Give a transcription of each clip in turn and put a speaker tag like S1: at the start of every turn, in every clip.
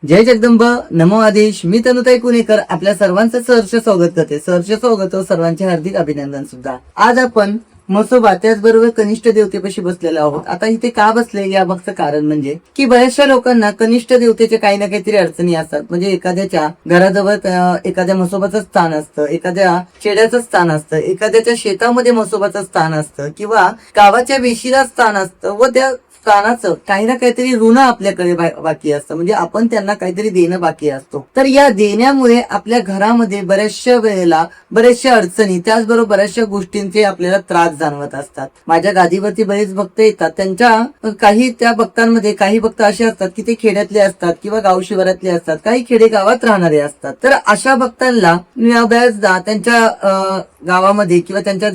S1: जय जगदंब नमो आदेश. मी तनुताई कुणेकर आपल्या सर्वांचं सहर्ष स्वागत करते. सहर्ष स्वागत व सर्वांचे हार्दिक अभिनंदन सुद्धा. आज आपण म्हसोबा त्याचबरोबर कनिष्ठ देवतेपाशी बसलेलो आहोत. आता इथे का बसले या मागचं कारण म्हणजे की बऱ्याचशा लोकांना कनिष्ठ देवतेचे काही ना काहीतरी अडचणी असतात. म्हणजे एखाद्याच्या घराजवळ एखाद्या म्हसोबाचं स्थान असतं, एखाद्या खेड्याचं स्थान असतं, एखाद्याच्या शेतामध्ये म्हसोबाचं स्थान असतं किंवा गावाच्या वेशीला स्थान असतं व त्या स्थानाचं काही ना काहीतरी ऋण आपल्याकडे बाकी असतं. म्हणजे आपण त्यांना काहीतरी देणं बाकी असतो. तर या देण्यामुळे आपल्या घरामध्ये बऱ्याचशा वेळेला बऱ्याचशा अडचणी त्याचबरोबर बऱ्याचशा गोष्टींचे आपल्याला त्रास जाणवत असतात. माझ्या गादीवरती बरेच भक्त येतात. त्यांच्या काही त्या भक्तांमध्ये काही भक्त असे असतात की ते खेड्यातले असतात किंवा गाव शिवारातले असतात, काही खेडेगावात राहणारे असतात. तर अशा भक्तांना बऱ्याचदा त्यांच्या गावामध्ये किंवा त्यांच्या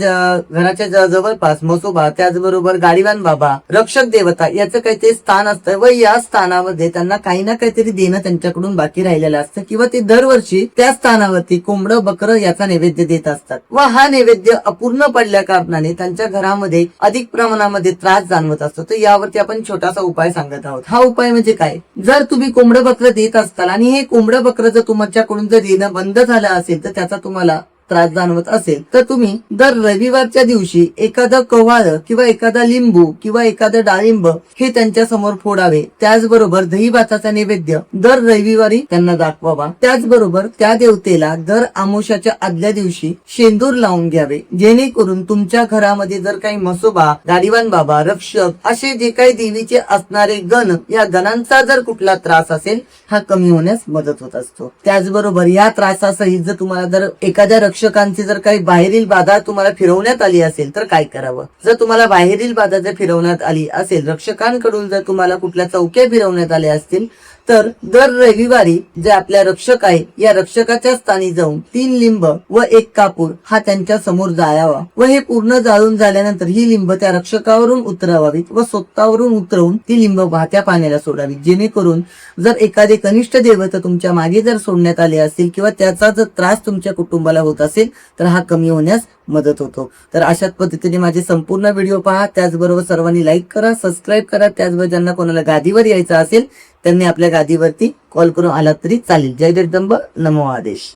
S1: घराच्या जवळपास म्हसोबा त्याचबरोबर गाडीवान बाबा रक्षक देवता याचं काहीतरी स्थान असतं व या स्थानामध्ये त्यांना काही ना काहीतरी देणं त्यांच्याकडून बाकी राहिलेलं असतं किंवा ते दरवर्षी त्या स्थानावरती कोंबडं बकरं याचा नैवेद्य देत असतात व हा नैवेद्य अपूर्ण पडल्या कारणाने त्यांच्या घरामध्ये अधिक प्रमाणामध्ये त्रास जाणवत असतो. तर यावरती आपण छोटासा उपाय सांगत आहोत. हा उपाय म्हणजे काय? जर तुम्ही कोंबडं बकरं देत असताल आणि हे कोंबडं बकरं जर तुमच्याकडून जर देणं बंद झालं असेल तर त्याचा तुम्हाला त्रास जाणवत असेल तर तुम्ही दर रविवारच्या दिवशी एखादं कव्हाळ किंवा एखादा लिंबू किंवा एखादं डाळिंब हे त्यांच्या समोर फोडावे. त्याचबरोबर दही भाताचा नैवेद्य दर रविवारी त्यांना दाखवावा. त्याचबरोबर त्या देवतेला दर आमोशाच्या आदल्या दिवशी शेंदूर लावून घ्यावे, जेणेकरून तुमच्या घरामध्ये जर काही म्हसोबा, गाडीवान बाबा, रक्षक असे जे काही देवीचे असणारे गण, या गणांचा जर कुठला त्रास असेल हा कमी होण्यास मदत होत असतो. त्याचबरोबर या त्रासासहित जर तुम्हाला जर एखाद्या रक्षकांची जर काही बाहेरील बाधा तुम्हाला फिरवण्यात आली असेल तर काय करावं? जर तुम्हाला बाहेरील बाधा जर फिरवण्यात आली असेल, रक्षकांकडून जर तुम्हाला कुठल्या चौक्या फिरवण्यात आल्या असतील तर दर रविवारी जे आपल्या रक्षक आहे या रक्षकाच्या स्थानी जाऊन 3 लिंब व 1 कापूर हा त्यांच्या समोर जाळावा व हे पूर्ण जाळून झाल्यानंतर ही लिंब त्या रक्षकावरून उतरवावीत व स्वतःवरून उतरवून ती लिंब वाहत्या पाण्याला सोडावी. जेणेकरून जर एखादे कनिष्ठ देवता तुमच्या मागे जर सोडण्यात आले असतील किंवा त्याचा जर त्रास तुमच्या कुटुंबाला होत असेल तर हा कमी होण्यास मदत होतो. तर अशाच पद्धतीने माझे संपूर्ण व्हिडिओ पहा. त्याचबरोबर सर्वांनी लाईक करा, सबस्क्राईब करा. त्याचबरोबर ज्यांना कोणाला गादीवर यायचं असेल त्यांनी आपल्या गादीवरती कॉल करून आलात तरी चालेल. जय जगदंब नमो आदेश.